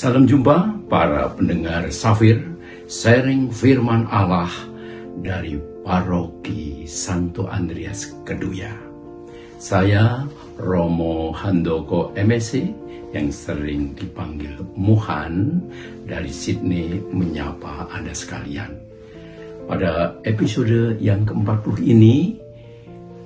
Salam jumpa para pendengar Safir, sharing firman Allah dari Paroki Santo Andreas Keduya. Saya Romo Handoko MSc yang sering dipanggil Muhan dari Sydney menyapa Anda sekalian. Pada episode yang ke-40 ini,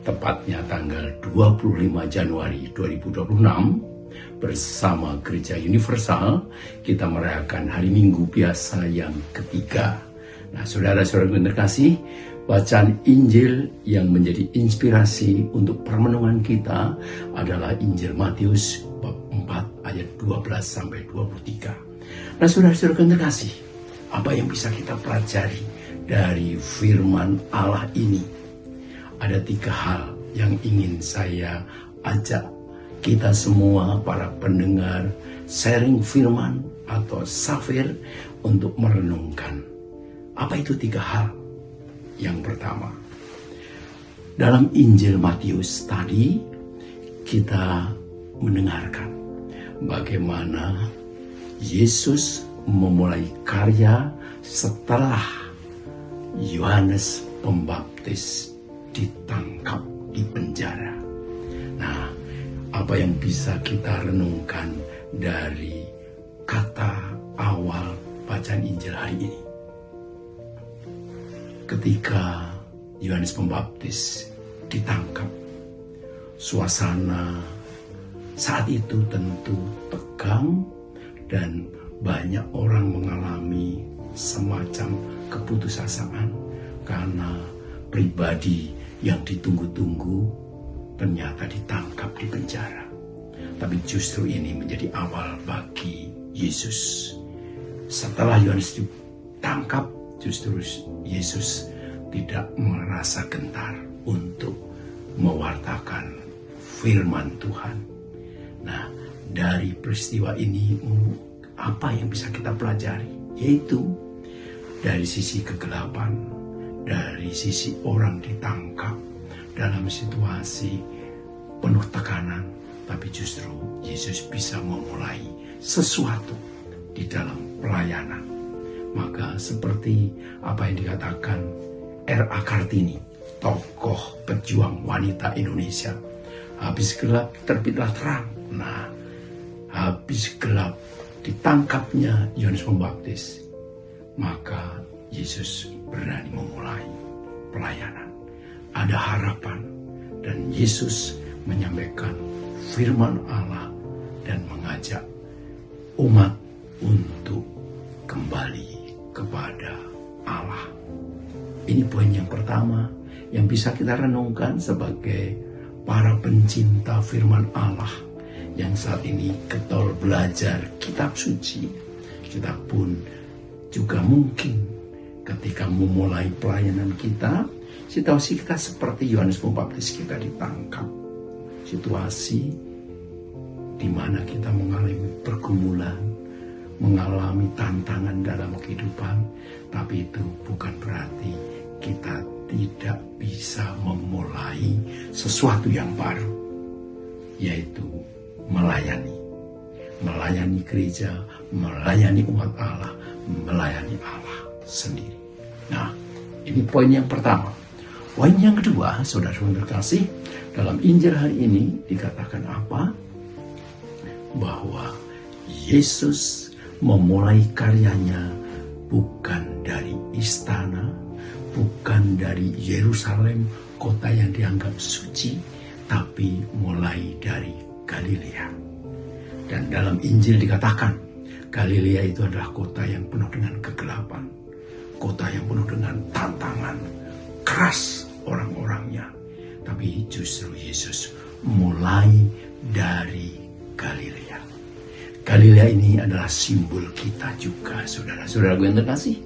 tepatnya tanggal 25 Januari 2026, bersama Gereja Universal, kita merayakan hari Minggu biasa yang ketiga. Nah, saudara-saudara yang terkasih, bacaan Injil yang menjadi inspirasi untuk permenungan kita adalah Injil Matius bab 4 ayat 12 sampai 23. Nah, saudara-saudara yang terkasih, apa yang bisa kita pelajari dari firman Allah ini? Ada 3 hal yang ingin saya ajak kita semua para pendengar sharing firman atau Safir untuk merenungkan. Apa itu 3 hal? Yang pertama, dalam Injil Matius tadi kita mendengarkan bagaimana Yesus memulai karya setelah Yohanes Pembaptis ditangkap di penjara. Nah, apa yang bisa kita renungkan dari kata awal bacaan Injil hari ini? Ketika Yohanes Pembaptis ditangkap, suasana saat itu tentu tegang dan banyak orang mengalami semacam keputusasaan karena pribadi yang ditunggu-tunggu ternyata ditangkap di penjara. Tapi justru ini menjadi awal bagi Yesus. Setelah Yohanes ditangkap, justru Yesus tidak merasa gentar untuk mewartakan firman Tuhan. Nah, dari peristiwa ini apa yang bisa kita pelajari? Yaitu dari sisi kegelapan, dari sisi orang ditangkap dalam situasi penuh tekanan, tapi justru Yesus bisa memulai sesuatu di dalam pelayanan. Maka seperti apa yang dikatakan R.A. Kartini, tokoh pejuang wanita Indonesia, habis gelap terbitlah terang. Nah, habis gelap ditangkapnya Yohanes Pembaptis, maka Yesus berani memulai pelayanan. Ada harapan, dan Yesus menyampaikan firman Allah dan mengajak umat untuk kembali kepada Allah. Ini poin yang pertama yang bisa kita renungkan sebagai para pencinta firman Allah yang saat ini getol belajar kitab suci. Kita pun juga mungkin ketika memulai pelayanan kita, situasi kita seperti Yohanes Pembaptis, kita ditangkap. Situasi di mana kita mengalami pergumulan, mengalami tantangan dalam kehidupan, tapi itu bukan berarti kita tidak bisa memulai sesuatu yang baru, yaitu melayani. Melayani gereja, melayani umat Allah, melayani Allah sendiri. Nah, ini poin yang pertama. Poin yang kedua, saudara-saudara terkasih, dalam Injil hari ini dikatakan apa? Bahwa Yesus memulai karyanya bukan dari istana, bukan dari Yerusalem, kota yang dianggap suci, tapi mulai dari Galilea. Dan dalam Injil dikatakan, Galilea itu adalah kota yang penuh dengan kegelapan, kota yang penuh dengan tantangan, keras orang-orangnya. Tapi justru Yesus mulai dari Galilea. Galilea ini adalah simbol kita juga, saudara-saudara yang terkasih.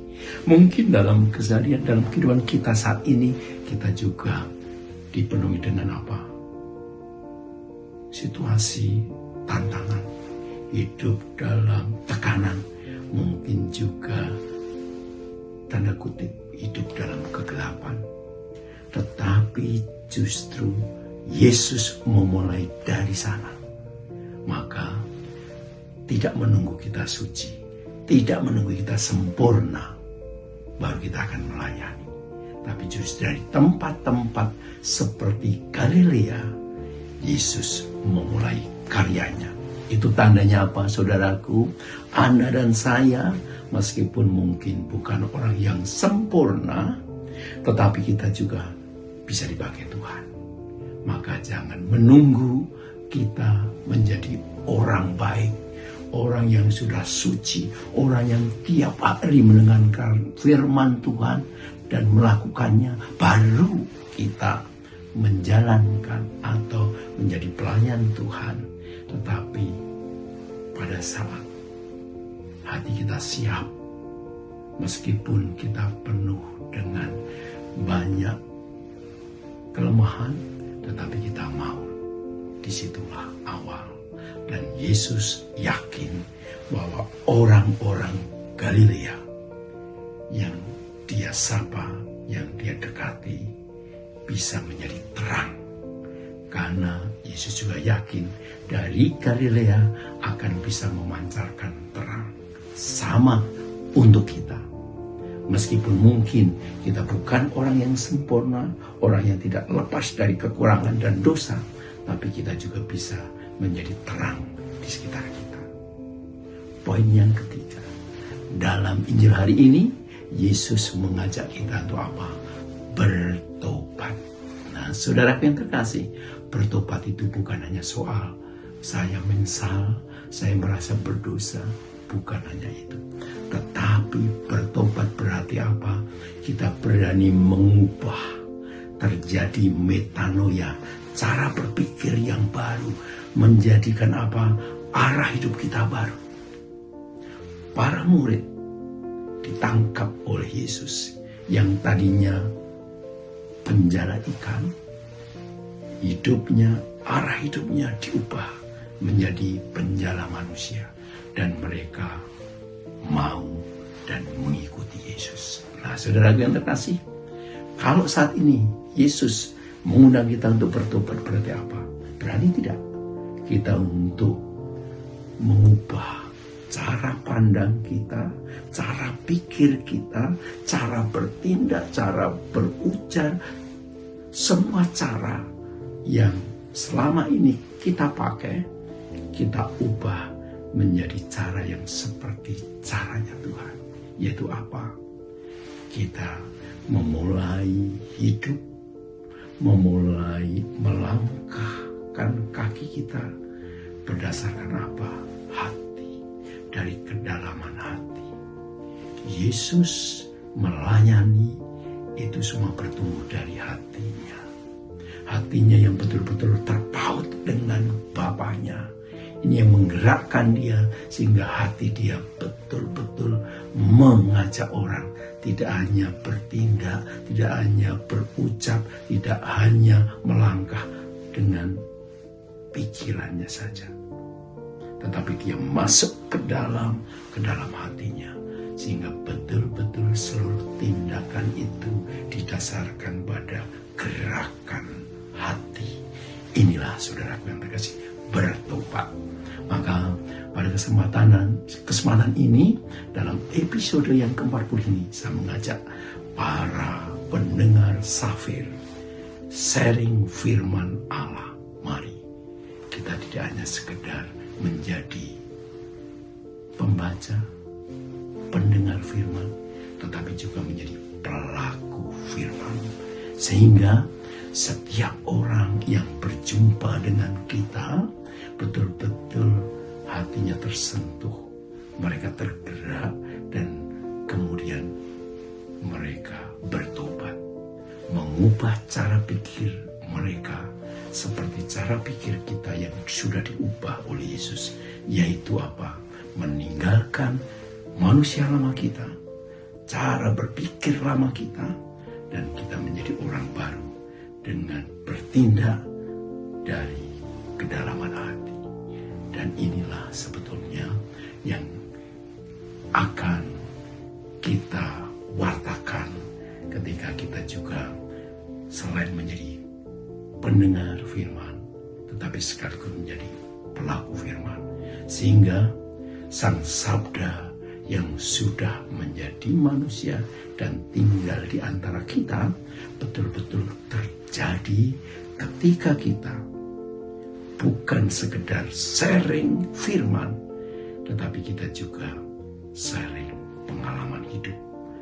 Mungkin dalam keseharian, dalam kehidupan kita saat ini, kita juga dipenuhi dengan apa? Situasi, tantangan, hidup dalam tekanan, mungkin juga tanda kutip hidup dalam kegelapan. Tetapi justru Yesus memulai dari sana. Maka tidak menunggu kita suci, tidak menunggu kita sempurna, baru kita akan melayani. Tapi justru dari tempat-tempat seperti Galilea, Yesus memulai karyanya. Itu tandanya apa, saudaraku? Anda dan saya, meskipun mungkin bukan orang yang sempurna, tetapi kita juga bisa dipakai Tuhan. Maka jangan menunggu kita menjadi orang baik, orang yang sudah suci, orang yang tiap hari mendengarkan firman Tuhan dan melakukannya, baru kita menjalankan atau menjadi pelayan Tuhan. Tetapi pada saat hati kita siap, meskipun kita penuh dengan banyak kelemahan, tetapi kita mau, disitulah awal. Dan Yesus yakin bahwa orang-orang Galilea yang dia sapa, yang dia dekati, bisa menjadi terang. Karena Yesus juga yakin dari Galilea akan bisa memancarkan terang. Sama untuk kita. Meskipun mungkin kita bukan orang yang sempurna, orang yang tidak lepas dari kekurangan dan dosa, tapi kita juga bisa menjadi terang di sekitar kita. Poin yang ketiga, dalam Injil hari ini, Yesus mengajak kita untuk apa? Bertobat. Nah, saudara yang terkasih, bertobat itu bukan hanya soal saya menyesal, saya merasa berdosa. Bukan hanya itu. Tetapi bertobat berarti apa? Kita berani mengubah. Terjadi metanoia, cara berpikir yang baru, menjadikan apa? Arah hidup kita baru. Para murid ditangkap oleh Yesus yang tadinya penjala ikan, hidupnya, arah hidupnya diubah menjadi penjala manusia, dan mereka mau dan mengikuti Yesus. Nah, saudara yang terkasih, kalau saat ini Yesus mengundang kita untuk bertobat, berarti apa? Berani tidak kita untuk mengubah cara pandang kita, cara pikir kita, cara bertindak, cara berujar, semua cara yang selama ini kita pakai, kita ubah menjadi cara yang seperti caranya Tuhan. Yaitu apa? Kita memulai hidup, memulai melangkahkan kaki kita berdasarkan apa? Hati. Dari kedalaman hati. Yesus melayani itu semua bertumbuh dari hatinya. Hatinya yang betul-betul terpaut dengan Bapaknya. Ini yang menggerakkan dia sehingga hati dia betul-betul mengajak orang. Tidak hanya bertindak, tidak hanya berucap, tidak hanya melangkah dengan pikirannya saja. Tetapi dia masuk ke dalam hatinya. Sehingga betul-betul seluruh tindakan itu didasarkan pada gerakan hati. Inilah saudaraku yang terkasih, bertobat. Maka pada kesempatan ini, dalam episode yang ke-40 ini, saya mengajak para pendengar Safir sharing firman Allah. Mari kita tidak hanya sekedar menjadi pembaca, pendengar firman, tetapi juga menjadi pelaku firman. Sehingga setiap orang yang berjumpa dengan kita betul-betul hatinya tersentuh, mereka tergerak, dan kemudian mereka bertobat, mengubah cara pikir mereka seperti cara pikir kita yang sudah diubah oleh Yesus, yaitu apa? Meninggalkan manusia lama kita, cara berpikir lama kita, dan kita menjadi orang baru dengan bertindak dari kedalaman hati. Dan inilah sebetulnya yang akan kita wartakan ketika kita juga selain menjadi pendengar firman, tetapi sekaligus menjadi pelaku firman. Sehingga Sang Sabda yang sudah menjadi manusia dan tinggal di antara kita betul-betul terjadi ketika kita bukan sekedar sharing firman, tetapi kita juga sharing pengalaman hidup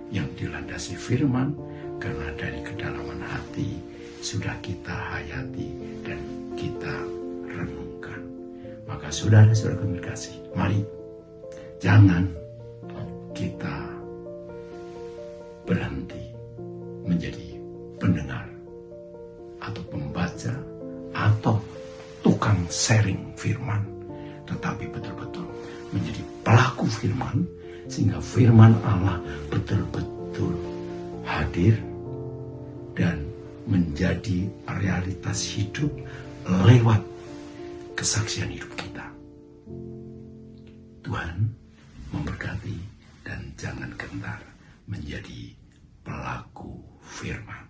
yang dilandasi firman, karena dari kedalaman hati sudah kita hayati dan kita renungkan. Maka saudara-saudara terkasih, mari jangan kita berhenti menjadi pendengar atau pembaca atau tukang sharing firman, tetapi betul-betul menjadi pelaku firman, sehingga firman Allah betul-betul hadir dan menjadi realitas hidup lewat kesaksian hidup kita. Tuhan memberkati dan jangan gentar menjadi pelaku firman.